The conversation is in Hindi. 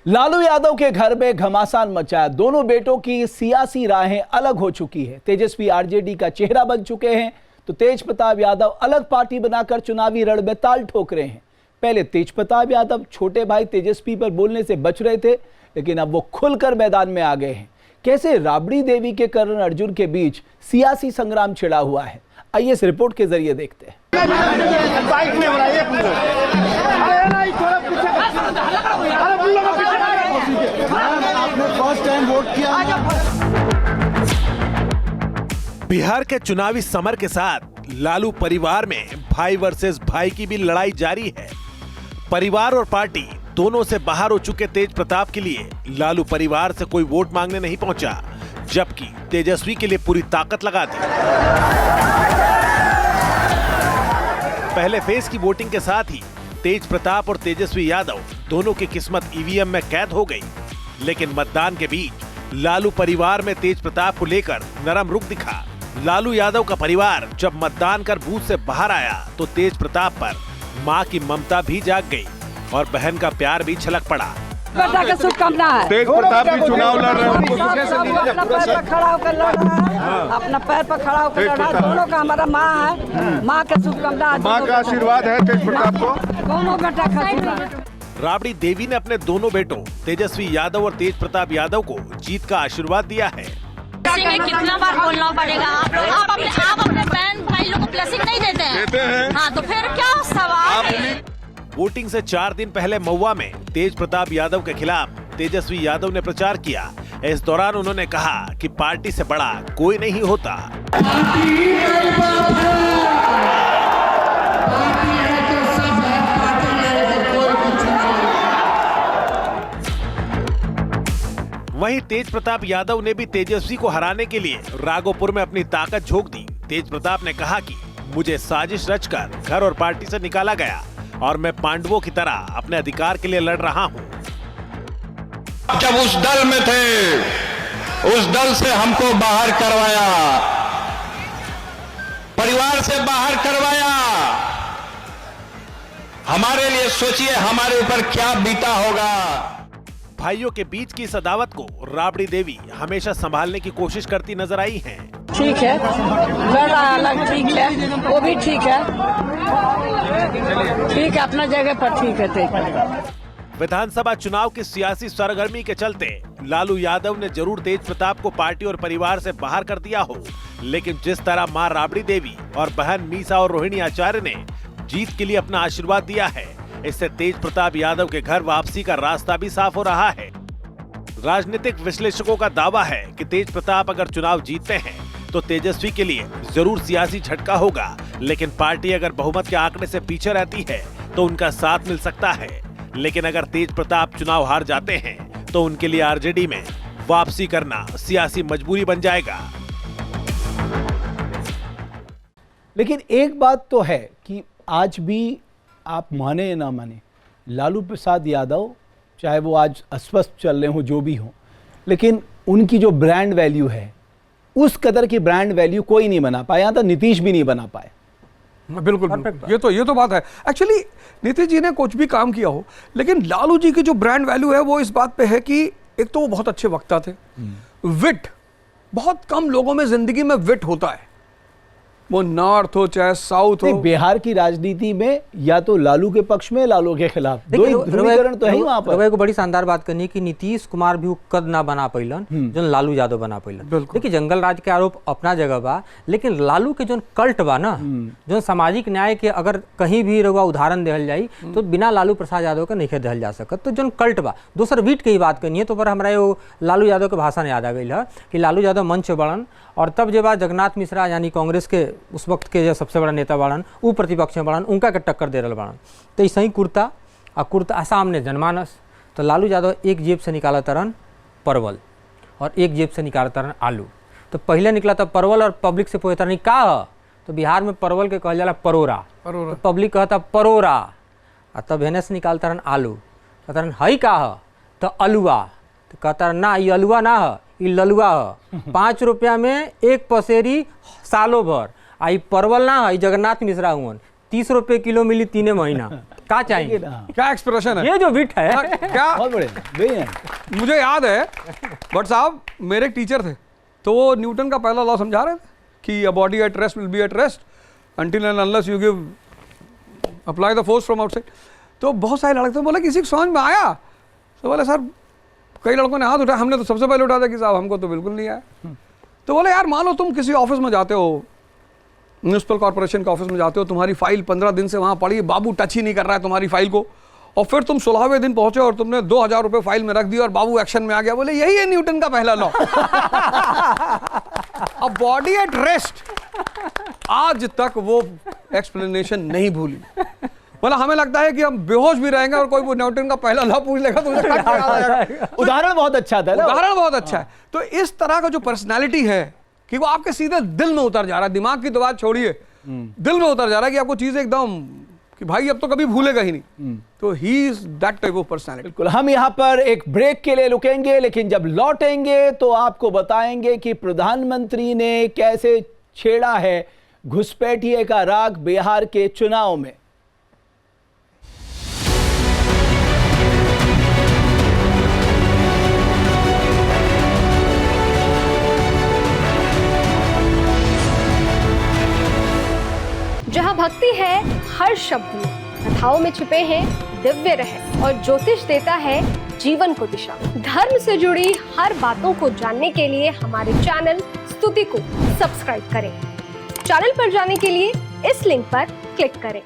लालू यादव के घर में घमासान मचा। दोनों बेटों की सियासी राहें अलग हो चुकी है। तेजस्वी आरजेडी का चेहरा बन चुके हैं तो तेज प्रताप यादव अलग पार्टी बनाकर चुनावी रण में ताल ठोक रहे हैं। पहले तेज प्रताप यादव छोटे भाई तेजस्वी पर बोलने से बच रहे थे, लेकिन अब वो खुलकर मैदान में आ गए हैं। कैसे राबड़ी देवी के करण अर्जुन के बीच सियासी संग्राम छिड़ा हुआ है, आइए इस रिपोर्ट के जरिए देखते हैं। बिहार के चुनावी समर के साथ लालू परिवार में भाई वर्सेस भाई की भी लड़ाई जारी है। परिवार और पार्टी दोनों से बाहर हो चुके तेज प्रताप के लिए लालू परिवार से कोई वोट मांगने नहीं पहुंचा, जबकि तेजस्वी के लिए पूरी ताकत लगा दी। पहले फेज की वोटिंग के साथ ही तेज प्रताप और तेजस्वी यादव दोनों की किस्मत ईवीएम में कैद हो गई, लेकिन मतदान के बीच लालू परिवार में तेज प्रताप को लेकर नरम रुख दिखा। लालू यादव का परिवार जब मतदान कर बूथ से बाहर आया तो तेज प्रताप पर मां की ममता भी जाग गई और बहन का प्यार भी छलक पड़ा। बेटा का शुभकामना है। तेज प्रताप भी चुनाव लड़ रहे हैं, अपना पैर पर खड़ा होकर लड़ रहा है, अपना पैर पर खड़ा होकर लड़ रहा है। दोनों का हमारा माँ है, माँ का शुभकामना, माँ का आशीर्वाद है तेज प्रताप को। दोनों बेटा का। राबड़ी देवी ने अपने दोनों बेटों तेजस्वी यादव और तेज प्रताप यादव को जीत का आशीर्वाद दिया है। कितना बार बोलना पड़ेगा? आप अपने बहन भाई लोग को ब्लेसिंग नहीं देते हैं? हाँ, तो फिर क्या सवाल है? वोटिंग से 4 दिन पहले महुआ में तेज प्रताप यादव के खिलाफ तेजस्वी यादव ने प्रचार किया। इस दौरान उन्होंने कहा कि पार्टी से बड़ा कोई नहीं होता। वहीं तेज प्रताप यादव ने भी तेजस्वी को हराने के लिए राघोपुर में अपनी ताकत झोंक दी। तेज प्रताप ने कहा कि मुझे साजिश रचकर घर और पार्टी से निकाला गया और मैं पांडवों की तरह अपने अधिकार के लिए लड़ रहा हूं। जब उस दल में थे, उस दल से हमको बाहर करवाया, परिवार से बाहर करवाया। हमारे लिए सोचिए हमारे ऊपर क्या बीता होगा। भाइयों के बीच की इस अदावत को राबड़ी देवी हमेशा संभालने की कोशिश करती नजर आई हैं। ठीक है, लड़ रहा अलग, ठीक है, वो भी ठीक है, ठीक है, अपना जगह पर ठीक है। विधानसभा चुनाव की सियासी सरगर्मी के चलते लालू यादव ने जरूर तेज प्रताप को पार्टी और परिवार से बाहर कर दिया हो, लेकिन जिस तरह मां राबड़ी देवी और बहन मीसा और रोहिणी आचार्य ने जीत के लिए अपना आशीर्वाद दिया है, इससे तेज प्रताप यादव के घर वापसी का रास्ता भी साफ हो रहा है। राजनीतिक विश्लेषकों का दावा है कि तेज प्रताप अगर चुनाव जीतते हैं तो तेजस्वी के लिए जरूर सियासी झटका होगा, लेकिन पार्टी अगर बहुमत के आंकड़े से पीछे रहती है तो उनका साथ मिल सकता है। लेकिन अगर तेज प्रताप चुनाव हार जाते हैं तो उनके लिए आरजेडी में वापसी करना सियासी मजबूरी बन जाएगा। लेकिन एक बात तो है कि आज भी आप माने या ना माने, लालू प्रसाद यादव चाहे वो आज अस्वस्थ चल रहे हो, जो भी हो, लेकिन उनकी जो ब्रांड वैल्यू है उस कदर की ब्रांड वैल्यू कोई नहीं बना पाया था। नीतीश भी नहीं बना पाए। बिल्कुल, ये तो बात है। एक्चुअली नीतीश जी ने कुछ भी काम किया हो, लेकिन लालू जी की जो ब्रांड वैल्यू है वो इस बात पे है कि एक तो वो बहुत अच्छे वक्ता थे। विट, बहुत कम लोगों में जिंदगी में विट होता है, वो नॉर्थ हो चाहे साउथ हो। बिहार की राजनीति में या तो लालू के पक्ष में, लालू के खिलाफ, दो ध्रुवीकरण तो है वहां पर। को बड़ी शानदार बात करनी कि नीतीश कुमार भी कद ना बना पैलन जो लालू यादव बना पैलन। देखिए जंगल राज के आरोप अपना जगह बा, लेकिन लालू के जो कल्ट बा ना, जो सामाजिक न्याय के अगर कहीं भी रहुआ उदाहरण देहल जाई तो बिना लालू प्रसाद यादव का नहीं देहल जा सकत। तो जो कल्ट बा, दोसर वीट की बात करनी है तो पर हमारा लालू यादव के भाषण याद आ गई है कि लालू यादव मंच बड़न, और तब जब जगन्नाथ मिश्रा यानी कांग्रेस के उस वक्त के जो सबसे बड़ा नेता बाड़न, वो प्रतिपक्ष में बाड़न, उनका के टक्कर दे रहा बाड़न। तो ऐसा ही कुर्ता सामने जनमानस। तो लालू यादव एक जेब से निकाला तरन परवल और एक जेब से निकाला तरन आलू। तो पहले निकला था परवल और पब्लिक से पूछता नहीं का है, तो बिहार में परवल के कहल जाला परोरा, तो पब्लिक कहता परोरा। और तब हेने से निकालता रहन आलू, कहता रहन हई का है, तो अलुआ, तो कहता ना ये अलुआ ना है, ये ललुआ है। 5 रुपया में एक पसेरी सालों भर। आई परवल ना है, जगन्नाथ मिश्रा हुआ 30 रुपए किलो मिली 3 महीना, क्या चाहिए? क्या एक्सप्रेशन है, ये जो विट है क्या बहुत बढ़िया। मुझे याद है भट्ट साहब मेरे एक टीचर थे, तो वो न्यूटन का पहला लॉ समझा रहे थे कि a body at rest will be at rest until and unless you give apply the force from outside। तो बहुत सारे लड़के बोले किसी को समझ में आया, तो बोले सर कई लड़कों ने हाथ उठाया, हमने तो सबसे पहले उठाया कि साहब हमको तो बिल्कुल नहीं आया। तो बोले यार मान लो तुम किसी ऑफिस में जाते हो, म्यूनिसिपल कॉर्पोरेशन के ऑफिस में जाते हो, तुम्हारी फाइल 15 दिन से वहाँ पड़ी, बाबू टच ही नहीं कर रहा है तुम्हारी फाइल को, और फिर तुम 16वें दिन पहुंचे और तुमने 2000 रुपये फाइल में रख दिया और बाबू एक्शन में आ गया। बोले यही है न्यूटन का पहला लॉ। अब बॉडी एट रेस्ट, आज तक वो एक्सप्लेनेशन नहीं भूली। बोला हमें लगता है कि हम बेहोश भी रहेंगे और कोई वो न्यूटन का पहला लॉ पूछ लेगा तो मुझे याद आ जाएगा। उदाहरण बहुत अच्छा था ना, उदाहरण बहुत अच्छा है। तो इस तरह का जो पर्सनैलिटी है कि वो आपके सीधे दिल में उतर जा रहा है, दिमाग की तो बात छोड़िए, दिल में उतर जा रहा है कि आपको चीजें एकदम कि भाई अब तो कभी भूलेगा ही नहीं। तो he is that type of personality. बिल्कुल। हम यहाँ पर एक ब्रेक के लिए रुकेंगे, लेकिन जब लौटेंगे तो आपको बताएंगे कि प्रधानमंत्री ने कैसे छेड़ा है घुसपैठिए का राग बिहार के चुनाव में। जहाँ भक्ति है हर शब्द में, कथाओं में छुपे हैं दिव्य रहस्य और ज्योतिष देता है जीवन को दिशा। धर्म से जुड़ी हर बातों को जानने के लिए हमारे चैनल स्तुति को सब्सक्राइब करें। चैनल पर जाने के लिए इस लिंक पर क्लिक करें।